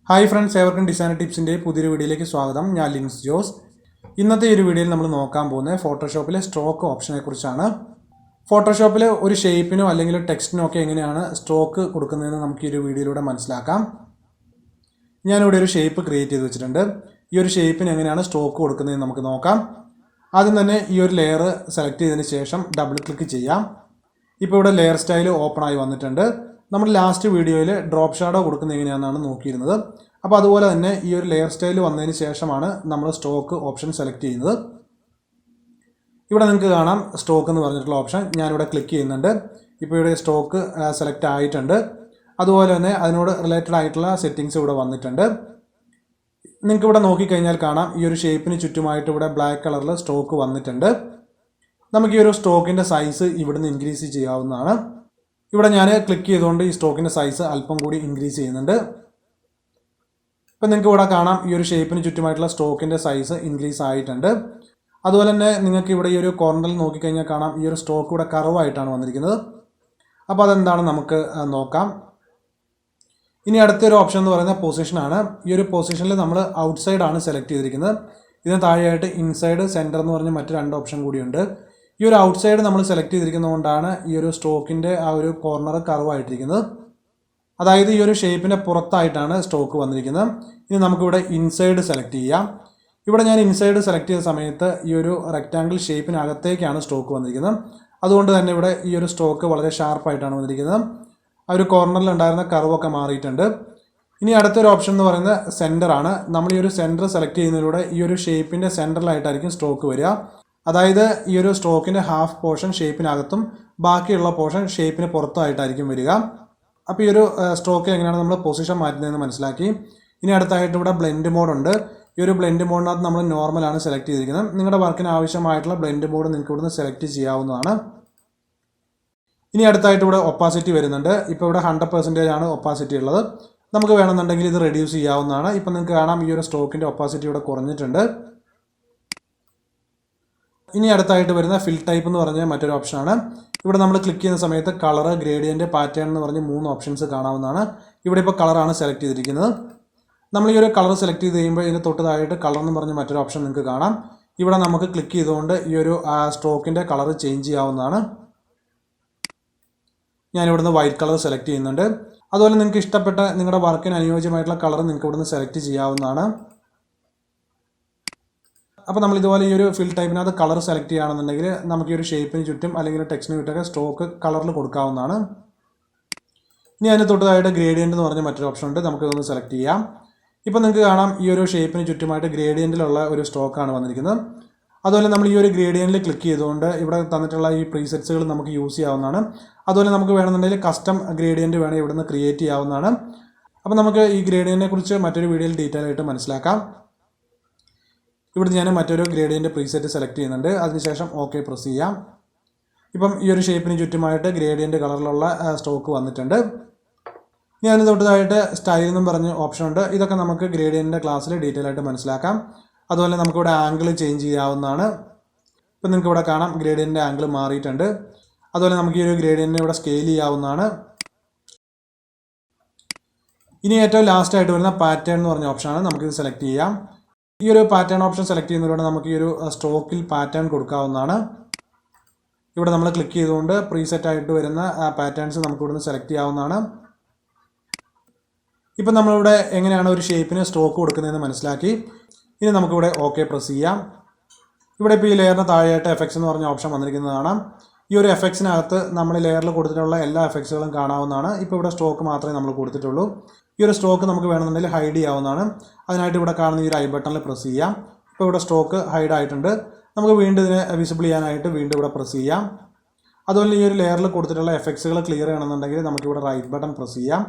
Hi friends, ഏവർക്കും designer ടിപ്സിൻ്റെ പുതിയൊരു വീഡിയോയിലേക്ക് സ്വാഗതം. ഞാൻ ലിൻസ് ജോസ്. ഇന്നത്തെ ഒരു വീഡിയോയിൽ നമ്മൾ നോക്കാൻ പോകുന്നത് ഫോട്ടോഷോപ്പിലെ സ്ട്രോക്ക് ഓപ്ഷനെ കുറിച്ചാണ്. ഫോട്ടോഷോപ്പിൽ ഒരു ഷേപ്പിനോ അല്ലെങ്കിൽ ടെക്സ്റ്റിനോ ഒക്കെ എങ്ങനെയാണ് സ്ട്രോക്ക് കൊടുക്കുന്നതെന്ന് നമുക്ക് ഈ ഒരു വീഡിയോയിലൂടെ മനസ്സിലാക്കാം. ഞാനിവിടെ ഒരു ഷേപ്പ് ക്രിയേറ്റ് ചെയ്ത് വെച്ചിട്ടുണ്ട്. ഈ ഒരു ഷേപ്പിന് എങ്ങനെയാണ് സ്ട്രോക്ക് കൊടുക്കുന്നതെന്ന് നമുക്ക് നോക്കാം. ആദ്യം തന്നെ ഈ ഒരു ലെയർ സെലക്ട് ചെയ്തതിന് ശേഷം ഡബിൾ ക്ലിക്ക് ചെയ്യാം. ഇപ്പോൾ ഇവിടെ ലെയർ സ്റ്റൈൽ ഓപ്പൺ ആയി വന്നിട്ടുണ്ട്. നമ്മൾ ലാസ്റ്റ് വീഡിയോയിൽ ഡ്രോപ്പ് ഷാഡോ കൊടുക്കുന്നത് എങ്ങനെയാണെന്നാണ് നോക്കിയിരുന്നത്. അപ്പോൾ അതുപോലെ തന്നെ ഈ ഒരു ലെയർ സ്റ്റൈൽ വന്നതിന് ശേഷമാണ് നമ്മൾ സ്ട്രോക്ക് ഓപ്ഷൻ സെലക്ട് ചെയ്യുന്നത്. ഇവിടെ നിങ്ങൾക്ക് കാണാം സ്ട്രോക്ക് എന്ന് പറഞ്ഞിട്ടുള്ള ഓപ്ഷൻ. ഞാനിവിടെ ക്ലിക്ക് ചെയ്യുന്നുണ്ട്. ഇപ്പോൾ ഇവിടെ സ്ട്രോക്ക് സെലക്ട് ആയിട്ടുണ്ട്. അതുപോലെ തന്നെ അതിനോട് റിലേറ്റഡ് ആയിട്ടുള്ള സെറ്റിങ്സ് ഇവിടെ വന്നിട്ടുണ്ട്. നിങ്ങൾക്ക് ഇവിടെ നോക്കിക്കഴിഞ്ഞാൽ കാണാം ഈ ഒരു ഷേപ്പിന് ചുറ്റുമായിട്ട് ഇവിടെ ബ്ലാക്ക് കളറിൽ സ്ട്രോക്ക് വന്നിട്ടുണ്ട്. നമുക്ക് ഈ ഒരു സ്ട്രോക്കിൻ്റെ സൈസ് ഇവിടുന്ന് ഇൻക്രീസ് ചെയ്യാവുന്നതാണ്. ഇവിടെ ഞാൻ ക്ലിക്ക് ചെയ്തുകൊണ്ട് ഈ സ്ട്രോക്കിൻ്റെ സൈസ് അല്പം കൂടി ഇൻക്രീസ് ചെയ്യുന്നുണ്ട്. ഇപ്പം നിങ്ങൾക്ക് ഇവിടെ കാണാം ഈ ഒരു ഷേപ്പിന് ചുറ്റുമായിട്ടുള്ള സ്ട്രോക്കിൻ്റെ സൈസ് ഇൻക്രീസ് ആയിട്ടുണ്ട്. അതുപോലെ തന്നെ നിങ്ങൾക്ക് ഇവിടെ ഈ ഒരു കോർണറിൽ നോക്കിക്കഴിഞ്ഞാൽ കാണാം ഈ ഒരു സ്ട്രോക്ക് ഇവിടെ കർവായിട്ടാണ് വന്നിരിക്കുന്നത്. അപ്പോൾ അതെന്താണ് നമുക്ക് നോക്കാം. ഇനി അടുത്തൊരു ഓപ്ഷൻ എന്ന് പറയുന്നത് പൊസിഷനാണ്. ഈ ഒരു പൊസിഷനിൽ നമ്മൾ ഔട്ട് സൈഡാണ് സെലക്ട് ചെയ്തിരിക്കുന്നത്. ഇതിന് താഴെയായിട്ട് ഇൻസൈഡ്, സെൻറ്റർ എന്ന് പറഞ്ഞ മറ്റ് രണ്ട് ഓപ്ഷൻ കൂടിയുണ്ട്. ഈ ഒരു ഔട്ട് സൈഡ് നമ്മൾ സെലക്ട് ചെയ്തിരിക്കുന്നതുകൊണ്ടാണ് ഈ ഒരു സ്ട്രോക്കിൻ്റെ ആ ഒരു കോർണർ കർവായിട്ടിരിക്കുന്നത്. അതായത് ഈ ഒരു ഷേപ്പിൻ്റെ പുറത്തായിട്ടാണ് സ്ട്രോക്ക് വന്നിരിക്കുന്നത്. ഇനി നമുക്കിവിടെ ഇൻസൈഡ് സെലക്ട് ചെയ്യാം. ഇവിടെ ഞാൻ ഇൻസൈഡ് സെലക്ട് ചെയ്ത സമയത്ത് ഈ ഒരു റെക്റ്റാങ്കിൾ ഷേപ്പിനകത്തേക്കാണ് സ്ട്രോക്ക് വന്നിരിക്കുന്നത്. അതുകൊണ്ട് തന്നെ ഇവിടെ ഈ ഒരു സ്ട്രോക്ക് വളരെ ഷാർപ്പായിട്ടാണ് വന്നിരിക്കുന്നത്. ആ ഒരു കോർണറിൽ ഉണ്ടായിരുന്ന കർവൊക്കെ മാറിയിട്ടുണ്ട്. ഇനി അടുത്തൊരു ഓപ്ഷൻ എന്ന് പറയുന്നത് സെൻറ്ററാണ്. നമ്മൾ ഈ ഒരു സെൻറ്റർ സെലക്ട് ചെയ്യുന്നതിലൂടെ ഈ ഒരു ഷേപ്പിൻ്റെ സെൻറ്ററിലായിട്ടായിരിക്കും സ്ട്രോക്ക് വരിക. അതായത് ഈ ഒരു സ്ട്രോക്കിൻ്റെ ഹാഫ് പോർഷൻ ഷേപ്പിനകത്തും ബാക്കിയുള്ള പോർഷൻ ഷേപ്പിന് പുറത്തുമായിട്ടായിരിക്കും വരിക. അപ്പോൾ ഈ ഒരു സ്ട്രോക്കിൽ എങ്ങനെയാണ് നമ്മൾ പൊസിഷൻ മാറ്റുന്നതെന്ന് മനസ്സിലാക്കി. ഇനി അടുത്തായിട്ട് ഇവിടെ ബ്ലെൻഡ് മോഡുണ്ട്. ഈ ഒരു ബ്ലെൻഡ് മോഡിനകത്ത് നമ്മൾ നോർമലാണ് സെലക്ട് ചെയ്തിരിക്കുന്നത്. നിങ്ങളുടെ വർക്കിന് ആവശ്യമായിട്ടുള്ള ബ്ലെൻഡ് മോഡ് നിങ്ങൾക്ക് ഇവിടുന്ന് സെലക്ട് ചെയ്യാവുന്നതാണ്. ഇനി അടുത്തായിട്ട് ഇവിടെ ഒപ്പാസിറ്റി വരുന്നുണ്ട്. ഇപ്പോൾ ഇവിടെ 100% ആണ് ഒപ്പാസിറ്റി ഉള്ളത്. നമുക്ക് വേണമെന്നുണ്ടെങ്കിൽ ഇത് റെഡ്യൂസ് ചെയ്യാവുന്നതാണ്. ഇപ്പം നിങ്ങൾക്ക് കാണാം ഈ ഒരു സ്ട്രോക്കിൻ്റെ ഒപ്പാസിറ്റി ഇവിടെ കുറഞ്ഞിട്ടുണ്ട്. ഇനി അടുത്തായിട്ട് വരുന്ന ഫിൽ ടൈപ്പ് എന്ന് പറഞ്ഞ മറ്റൊരു ഓപ്ഷനാണ്. ഇവിടെ നമ്മൾ ക്ലിക്ക് ചെയ്യുന്ന സമയത്ത് കളർ, ഗ്രേഡിയൻ്റ്, പാറ്റേൺ എന്ന് പറഞ്ഞ് 3 ഓപ്ഷൻസ് കാണാവുന്നതാണ്. ഇവിടെ ഇപ്പോൾ കളറാണ് സെലക്ട് ചെയ്തിരിക്കുന്നത്. നമ്മൾ ഈ ഒരു കളർ സെലക്ട് ചെയ്ത് കഴിയുമ്പോൾ ഇതിന് തൊട്ട് താഴെയായിട്ട് കളർ എന്ന് പറഞ്ഞ മറ്റൊരു ഓപ്ഷൻ നിങ്ങൾക്ക് കാണാം. ഇവിടെ നമുക്ക് ക്ലിക്ക് ചെയ്തുകൊണ്ട് ഈ ഒരു സ്ട്രോക്കിൻ്റെ കളർ ചേഞ്ച് ചെയ്യാവുന്നതാണ്. ഞാനിവിടുന്ന് വൈറ്റ് കളർ സെലക്ട് ചെയ്യുന്നുണ്ട്. അതുപോലെ നിങ്ങൾക്ക് ഇഷ്ടപ്പെട്ട നിങ്ങളുടെ വർക്കിന് അനുയോജ്യമായിട്ടുള്ള കളർ നിങ്ങൾക്ക് ഇവിടുന്ന് സെലക്ട് ചെയ്യാവുന്നതാണ്. അപ്പോൾ നമ്മൾ ഇതുപോലെ ഈ ഒരു ഫിൽ ടൈപ്പിനകത്ത് കളർ സെലക്ട് ചെയ്യുകയാണെന്നുണ്ടെങ്കിൽ നമുക്ക് ഈ ഒരു ഷേപ്പിന് ചുറ്റും അല്ലെങ്കിൽ ടെക്സ്റ്റിന് ചുറ്റൊക്കെ സ്ട്രോക്ക് കളറിൽ കൊടുക്കാവുന്നതാണ്. ഇനി അതിന് തൊട്ടതായിട്ട് ഗ്രേഡിയൻ്റ് എന്ന് പറഞ്ഞ മറ്റൊരു ഓപ്ഷൻ ഉണ്ട്. നമുക്കിതൊന്ന് സെലക്ട് ചെയ്യാം. ഇപ്പോൾ നിങ്ങൾക്ക് കാണാം ഈ ഒരു ഷേപ്പിന് ചുറ്റുമായിട്ട് ഗ്രേഡിയൻറ്റിലുള്ള ഒരു സ്ട്രോക്കാണ് വന്നിരിക്കുന്നത്. അതുപോലെ നമ്മൾ ഈ ഒരു ഗ്രേഡിയൻറ്റിൽ ക്ലിക്ക് ചെയ്തുകൊണ്ട് ഇവിടെ തന്നിട്ടുള്ള ഈ പ്രീസെറ്റ്സുകൾ നമുക്ക് യൂസ് ചെയ്യാവുന്നതാണ്. അതുപോലെ നമുക്ക് വേണമെന്നുണ്ടെങ്കിൽ കസ്റ്റം ഗ്രേഡിയൻറ്റ് വേണമെങ്കിൽ ഇവിടുന്ന് ക്രിയേറ്റ് ചെയ്യാവുന്നതാണ്. അപ്പോൾ നമുക്ക് ഈ ഗ്രേഡിയൻറ്റിനെ കുറിച്ച് മറ്റൊരു വീഡിയോയിൽ ഡീറ്റെയിൽ ആയിട്ട് മനസ്സിലാക്കാം. ഇവിടെ ഞാൻ മറ്റൊരു ഗ്രേഡിയൻ്റ് പ്രീസെറ്റ് സെലക്ട് ചെയ്യുന്നുണ്ട്. അതിനുശേഷം ഓക്കെ പ്രസ് ചെയ്യാം. ഇപ്പം ഈ ഒരു ഷേപ്പിന് ചുറ്റുമായിട്ട് ഗ്രേഡിയൻ്റ് കളറിലുള്ള സ്ട്രോക്ക് വന്നിട്ടുണ്ട്. ഇനി അതിന് തൊട്ടതായിട്ട് സ്റ്റൈൽ എന്നും പറഞ്ഞ ഓപ്ഷൻ ഉണ്ട്. ഇതൊക്കെ നമുക്ക് ഗ്രേഡിയൻ്റിൻ്റെ ക്ലാസ്സിൽ ഡീറ്റെയിൽ ആയിട്ട് മനസ്സിലാക്കാം. അതുപോലെ നമുക്കിവിടെ ആംഗിൾ ചേഞ്ച് ചെയ്യാവുന്നതാണ്. ഇപ്പം നിങ്ങൾക്ക് ഇവിടെ കാണാം ഗ്രേഡിയൻ്റിൻ്റെ ആംഗിൾ മാറിയിട്ടുണ്ട്. അതുപോലെ നമുക്ക് ഈ ഒരു ഗ്രേഡിയൻ്റിനെ ഇവിടെ സ്കെയിൽ ചെയ്യാവുന്നതാണ്. ഇനി ഏറ്റവും ലാസ്റ്റായിട്ട് വരുന്ന പാറ്റേൺ എന്ന് പറഞ്ഞ ഓപ്ഷനാണ്. നമുക്കിത് സെലക്ട് ചെയ്യാം. ഈ ഒരു പാറ്റേൺ ഓപ്ഷൻ സെലക്ട് ചെയ്യുന്നതിലൂടെ നമുക്ക് ഈ ഒരു സ്ട്രോക്കിൽ പാറ്റേൺ കൊടുക്കാവുന്നതാണ്. ഇവിടെ നമ്മൾ ക്ലിക്ക് ചെയ്തുകൊണ്ട് പ്രീസെറ്റ് ആയിട്ട് വരുന്ന പാറ്റേൺസ് നമുക്ക് ഇവിടുന്ന് സെലക്ട് ചെയ്യാവുന്നതാണ്. ഇപ്പം നമ്മളിവിടെ എങ്ങനെയാണ് ഒരു ഷേപ്പിന് സ്ട്രോക്ക് കൊടുക്കുന്നതെന്ന് മനസ്സിലാക്കി. ഇനി നമുക്കിവിടെ ഓക്കെ പ്രസ് ചെയ്യാം. ഇവിടെ ഇപ്പോൾ ഈ ലെയറിന് താഴെയായിട്ട് എഫക്ട്സ് എന്ന് പറഞ്ഞ ഓപ്ഷൻ വന്നിരിക്കുന്നതാണ്. ഈ ഒരു എഫക്ട്സിനകത്ത് നമ്മൾ ലെയറിൽ കൊടുത്തിട്ടുള്ള എല്ലാ എഫക്ട്സുകളും കാണാവുന്നതാണ്. ഇപ്പോൾ ഇവിടെ സ്ട്രോക്ക് മാത്രമേ നമ്മൾ കൊടുത്തിട്ടുള്ളൂ. ഈ ഒരു സ്ട്രോക്ക് നമുക്ക് വേണമെന്നുണ്ടെങ്കിൽ ഹൈഡ് ചെയ്യാവുന്നതാണ്. അതിനായിട്ട് ഇവിടെ കാണുന്ന ഈ ഒരു ഐ ബട്ടണിൽ പ്രസ് ചെയ്യാം. ഇപ്പോൾ ഇവിടെ സ്ട്രോക്ക് ഹൈഡ് ആയിട്ടുണ്ട്. നമുക്ക് വീണ്ടും ഇതിനെ വിസിബിൾ ചെയ്യാനായിട്ട് വീണ്ടും ഇവിടെ പ്രസ് ചെയ്യാം. അതുപോലെ ഈ ഒരു ലെയറിൽ കൊടുത്തിട്ടുള്ള എഫക്ട്സുകൾ ക്ലിയർ ചെയ്യണമെന്നുണ്ടെങ്കിൽ നമുക്കിവിടെ റൈറ്റ് ബട്ടൺ പ്രസ് ചെയ്യാം.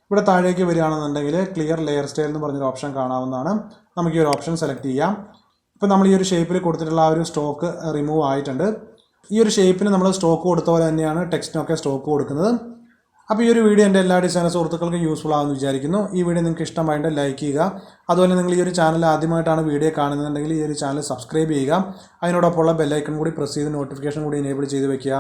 ഇവിടെ താഴേക്ക് വരികയാണെന്നുണ്ടെങ്കിൽ ക്ലിയർ ലെയർ സ്റ്റൈൽ എന്ന് പറഞ്ഞൊരു ഓപ്ഷൻ കാണാവുന്നതാണ്. നമുക്ക് ഈ ഒരു ഓപ്ഷൻ സെലക്ട് ചെയ്യാം. ഇപ്പോൾ നമ്മൾ ഈ ഒരു ഷേപ്പിൽ കൊടുത്തിട്ടുള്ള ആ ഒരു സ്ട്രോക്ക് റിമൂവ് ആയിട്ടുണ്ട്. ഈ ഒരു ഷേപ്പിന് നമ്മൾ സ്ട്രോക്ക് കൊടുത്ത പോലെ തന്നെയാണ് ടെക്സ്റ്റിനൊക്കെ സ്ട്രോക്ക് കൊടുക്കുന്നത്. അപ്പോൾ ഈ ഒരു വീഡിയോ എൻ്റെ എല്ലാ ഡിസൈനർ സുഹൃത്തുക്കൾക്കും യൂസ്ഫുൾ ആകുമെന്ന് വിചാരിക്കുന്നു. ഈ വീഡിയോ നിങ്ങൾക്ക് ഇഷ്ടമായിട്ട് ലൈക്ക് ചെയ്യുക. അതുപോലെ നിങ്ങൾ ഈ ഒരു ചാനൽ ആദ്യമായിട്ടാണ് വീഡിയോ കാണുന്നുണ്ടെങ്കിൽ ഈ ഒരു ചാനൽ സബ്സ്ക്രൈബ് ചെയ്യുക. അതിനോടൊപ്പമുള്ള ബെല്ലൈക്കൺ കൂടി പ്രസ് ചെയ്ത് നോട്ടിഫിക്കേഷൻ കൂടി എനേബിൾ ചെയ്ത് വെക്കുക.